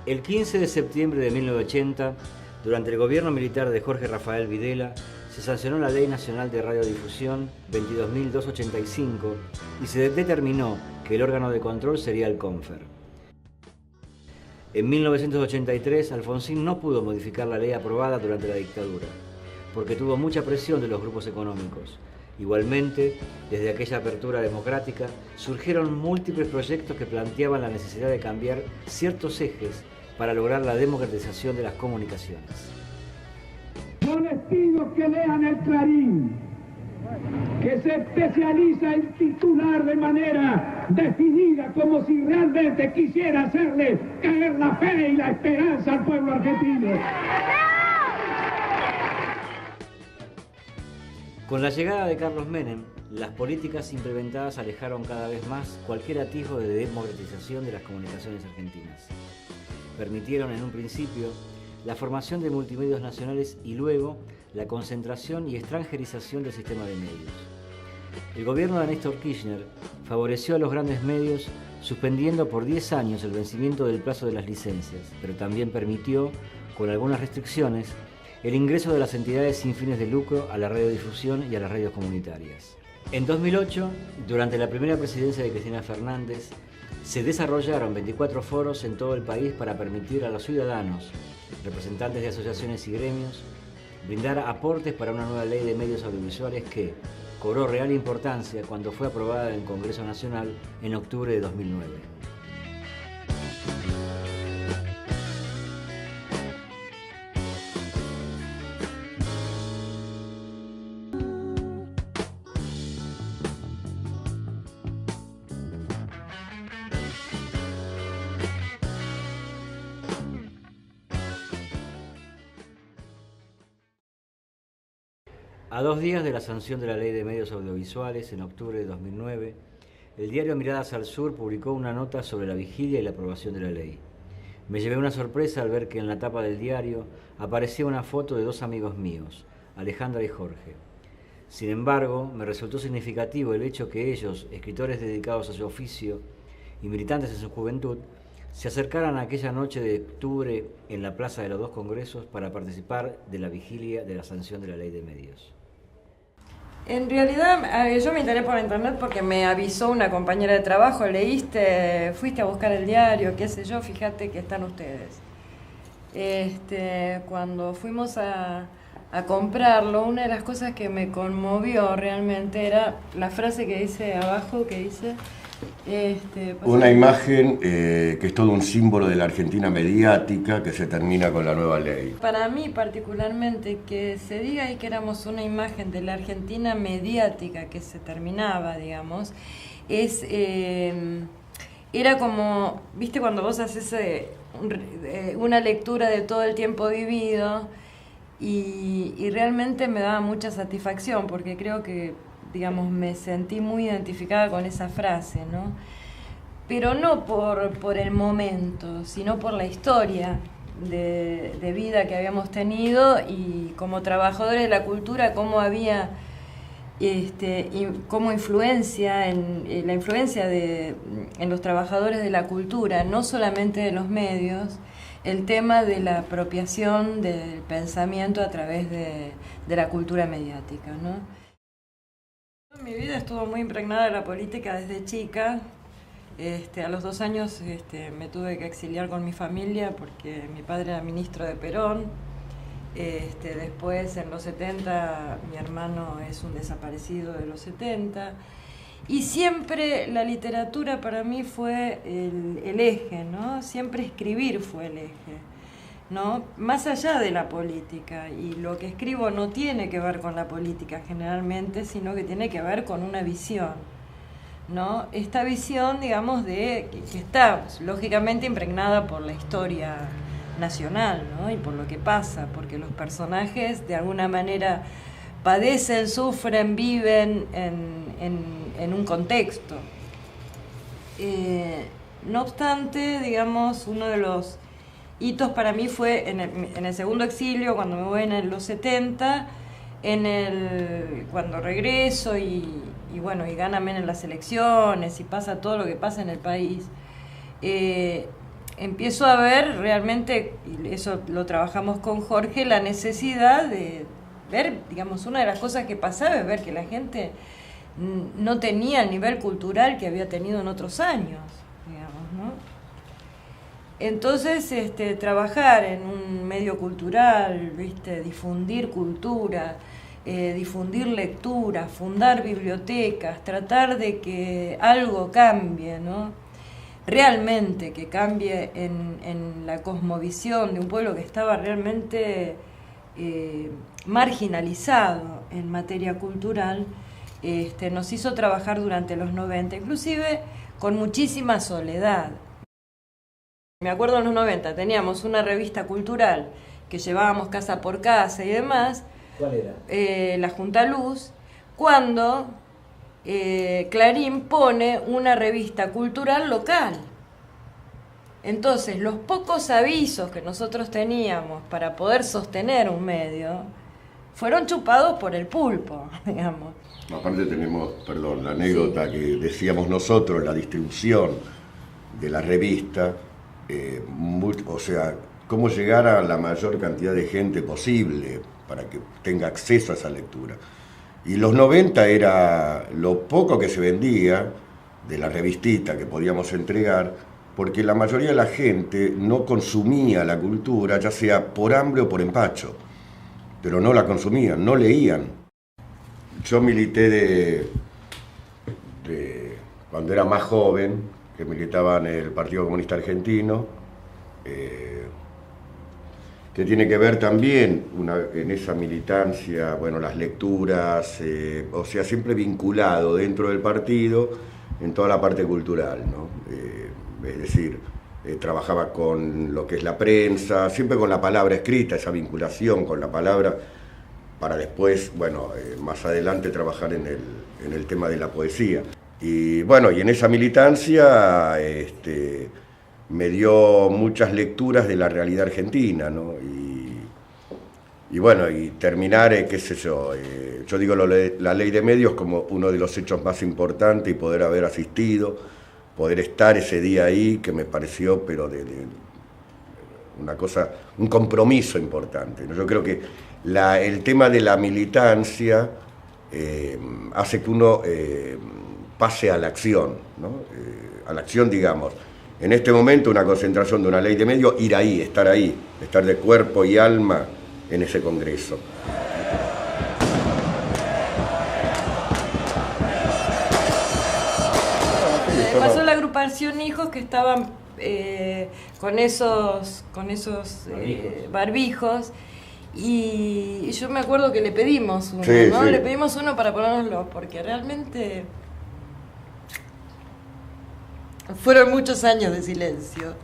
El 15 de septiembre de 1980, durante el gobierno militar de Jorge Rafael Videla, se sancionó la Ley Nacional de Radiodifusión 22.285 y se determinó que el órgano de control sería el CONFER. En 1983, Alfonsín no pudo modificar la ley aprobada durante la dictadura, porque tuvo mucha presión de los grupos económicos. Igualmente, desde aquella apertura democrática, surgieron múltiples proyectos que planteaban la necesidad de cambiar ciertos ejes para lograr la democratización de las comunicaciones. Yo les pido que lean el Clarín, que se especializa en titular de manera definida, como si realmente quisiera hacerle caer la fe y la esperanza al pueblo argentino. Con la llegada de Carlos Menem, las políticas implementadas alejaron cada vez más cualquier atisbo de democratización de las comunicaciones argentinas. Permitieron en un principio la formación de multimedios nacionales y luego la concentración y extranjerización del sistema de medios. El gobierno de Néstor Kirchner favoreció a los grandes medios suspendiendo por 10 años el vencimiento del plazo de las licencias, pero también permitió, con algunas restricciones, el ingreso de las entidades sin fines de lucro a la radiodifusión y a las radios comunitarias. En 2008, durante la primera presidencia de Cristina Fernández, se desarrollaron 24 foros en todo el país para permitir a los ciudadanos, representantes de asociaciones y gremios, brindar aportes para una nueva ley de medios audiovisuales que cobró real importancia cuando fue aprobada en el Congreso Nacional en octubre de 2009. A 2 días de la sanción de la Ley de Medios Audiovisuales, en octubre de 2009, el diario Miradas al Sur publicó una nota sobre la vigilia y la aprobación de la ley. Me llevé una sorpresa al ver que en la tapa del diario aparecía una foto de 2 amigos míos, Alejandra y Jorge. Sin embargo, me resultó significativo el hecho que ellos, escritores dedicados a su oficio y militantes en su juventud, se acercaran aquella noche de octubre en la Plaza de los 2 Congresos para participar de la vigilia de la sanción de la Ley de Medios. En realidad, yo me enteré por internet porque me avisó una compañera de trabajo, leíste, fuiste a buscar el diario, qué sé yo, fíjate que están ustedes. Cuando fuimos a comprarlo, una de las cosas que me conmovió realmente era la frase que dice abajo, que dice... Una imagen que es todo un símbolo de la Argentina mediática que se termina con la nueva ley. Para mí particularmente que se diga ahí que éramos una imagen de la Argentina mediática que se terminaba, digamos, era como, viste, cuando vos haces una lectura de todo el tiempo vivido y realmente me daba mucha satisfacción porque creo que, digamos, me sentí muy identificada con esa frase, ¿no? Pero no por el momento, sino por la historia de vida que habíamos tenido y como trabajadores de la cultura, cómo había cómo influencia la influencia en los trabajadores de la cultura, no solamente de los medios, el tema de la apropiación del pensamiento a través de la cultura mediática, ¿no? Mi vida estuvo muy impregnada de la política desde chica. A los 2 años me tuve que exiliar con mi familia porque mi padre era ministro de Perón. Después, en los 70, mi hermano es un desaparecido de los 70. Y siempre la literatura para mí fue el eje, ¿no? Siempre escribir fue el eje, ¿no? Más allá de la política, y lo que escribo no tiene que ver con la política generalmente, sino que tiene que ver con una visión, ¿no? Esta visión, digamos, que está lógicamente impregnada por la historia nacional, ¿no? Y por lo que pasa, porque los personajes de alguna manera padecen, sufren, viven en un contexto. No obstante, digamos, uno de los hitos para mí fue en el segundo exilio, cuando me voy en los 70, cuando regreso y bueno, y ganan en las elecciones y pasa todo lo que pasa en el país. empiezo a ver realmente, y eso lo trabajamos con Jorge, la necesidad de ver, digamos, una de las cosas que pasaba es ver que la gente no tenía el nivel cultural que había tenido en otros años, digamos, ¿no? Entonces, trabajar en un medio cultural, ¿viste? Difundir cultura, difundir lectura, fundar bibliotecas, tratar de que algo cambie, ¿no? Realmente que cambie en la cosmovisión de un pueblo que estaba realmente marginalizado en materia cultural, nos hizo trabajar durante los 90, inclusive con muchísima soledad. Me acuerdo en los 90 teníamos una revista cultural que llevábamos casa por casa y demás. ¿Cuál era? La Junta Luz, cuando Clarín pone una revista cultural local. Entonces, los pocos avisos que nosotros teníamos para poder sostener un medio fueron chupados por el pulpo, digamos. Aparte tenemos, perdón, la anécdota que decíamos nosotros, la distribución de la revista, o sea, cómo llegar a la mayor cantidad de gente posible para que tenga acceso a esa lectura. Y los 90 era lo poco que se vendía de la revistita que podíamos entregar, porque la mayoría de la gente no consumía la cultura, ya sea por hambre o por empacho, pero no la consumían, no leían. Yo milité cuando era más joven, que militaba en el Partido Comunista Argentino, que tiene que ver también en esa militancia, bueno, las lecturas, o sea, siempre vinculado dentro del partido en toda la parte cultural, ¿no? Es decir, trabajaba con lo que es la prensa, siempre con la palabra escrita, esa vinculación con la palabra, para después, bueno, más adelante trabajar en el tema de la poesía. Y bueno, y en esa militancia me dio muchas lecturas de la realidad argentina, ¿no? Y bueno, y terminar, qué sé yo, yo digo la ley de medios como uno de los hechos más importantes y poder haber asistido, poder estar ese día ahí, que me pareció, pero de una cosa, un compromiso importante, ¿no? Yo creo que el tema de la militancia hace que uno pase a la acción, ¿no? A la acción, digamos. En este momento, una concentración de una ley de medios, ir ahí, estar de cuerpo y alma en ese congreso. Pasó la agrupación Hijos que estaban con esos barbijos. Y yo me acuerdo que le pedimos uno, sí, ¿no? Sí. Le pedimos uno para ponérnoslo, porque realmente fueron muchos años de silencio.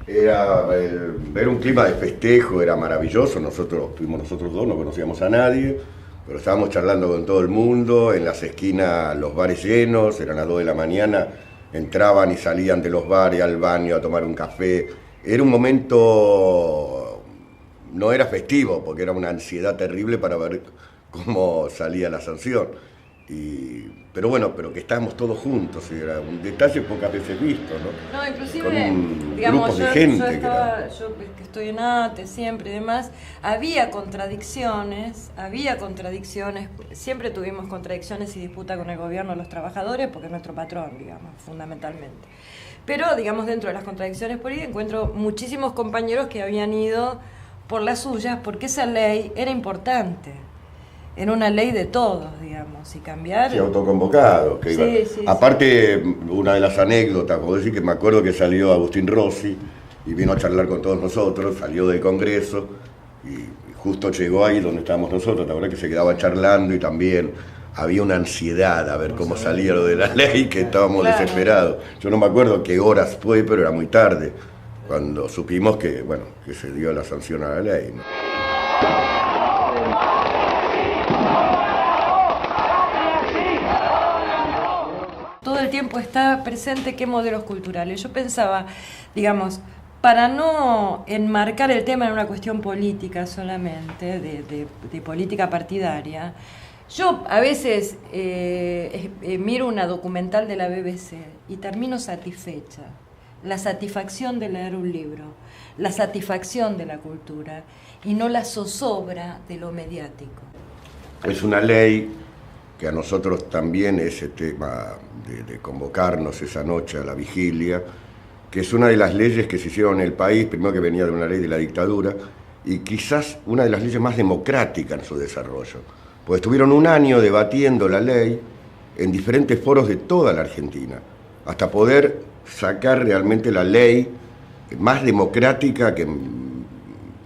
Ver un clima de festejo era maravilloso. Tuvimos nosotros dos, no conocíamos a nadie, pero estábamos charlando con todo el mundo, en las esquinas los bares llenos, eran las 2 de la mañana, entraban y salían de los bares al baño a tomar un café. Era un momento, no era festivo, porque era una ansiedad terrible para ver cómo salía la sanción. Pero bueno, pero que estábamos todos juntos, era un detalle pocas veces visto, ¿no? No, inclusive, Con digamos, grupos de gente yo que estoy en ATE siempre y demás, había contradicciones, siempre tuvimos contradicciones y disputa con el gobierno de los trabajadores, porque es nuestro patrón, digamos, fundamentalmente. Pero, digamos, dentro de las contradicciones por ahí encuentro muchísimos compañeros que habían ido por las suyas, porque esa ley era importante. En una ley de todos, digamos, y cambiar... Sí, autoconvocado. Sí. Aparte, una de las anécdotas, puedo decir que me acuerdo que salió Agustín Rossi y vino a charlar con todos nosotros, salió del Congreso y justo llegó ahí donde estábamos nosotros, la verdad que se quedaba charlando y también había una ansiedad a ver cómo salía lo de la ley, que estábamos desesperados. Yo no me acuerdo qué horas fue, pero era muy tarde, cuando supimos que, bueno, que se dio la sanción a la ley, ¿no? Todo el tiempo está presente qué modelos culturales. Yo pensaba, digamos, para no enmarcar el tema en una cuestión política solamente, de política partidaria, Yo a veces miro una documental de la BBC y termino satisfecha. La satisfacción de leer un libro, la satisfacción de la cultura y no la zozobra de lo mediático. Es una ley que a nosotros también ese tema de convocarnos esa noche a la vigilia, que es una de las leyes que se hicieron en el país, primero que venía de una ley de la dictadura, y quizás una de las leyes más democráticas en su desarrollo. Pues estuvieron un año debatiendo la ley en diferentes foros de toda la Argentina, hasta poder sacar realmente la ley más democrática que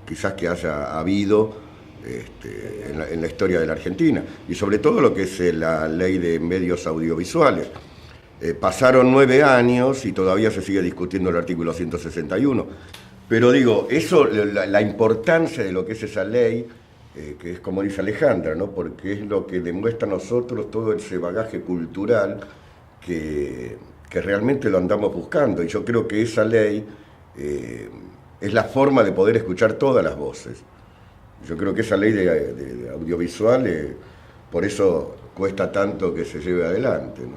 quizás que haya habido en la historia de la Argentina, y sobre todo lo que es la ley de medios audiovisuales. Pasaron 9 años y todavía se sigue discutiendo el artículo 161. Pero digo, eso, la importancia de lo que es esa ley, que es como dice Alejandra, ¿no? Porque es lo que demuestra a nosotros todo ese bagaje cultural que realmente lo andamos buscando. Y yo creo que esa ley es la forma de poder escuchar todas las voces. Yo creo que esa ley de audiovisual, por eso cuesta tanto que se lleve adelante, ¿no?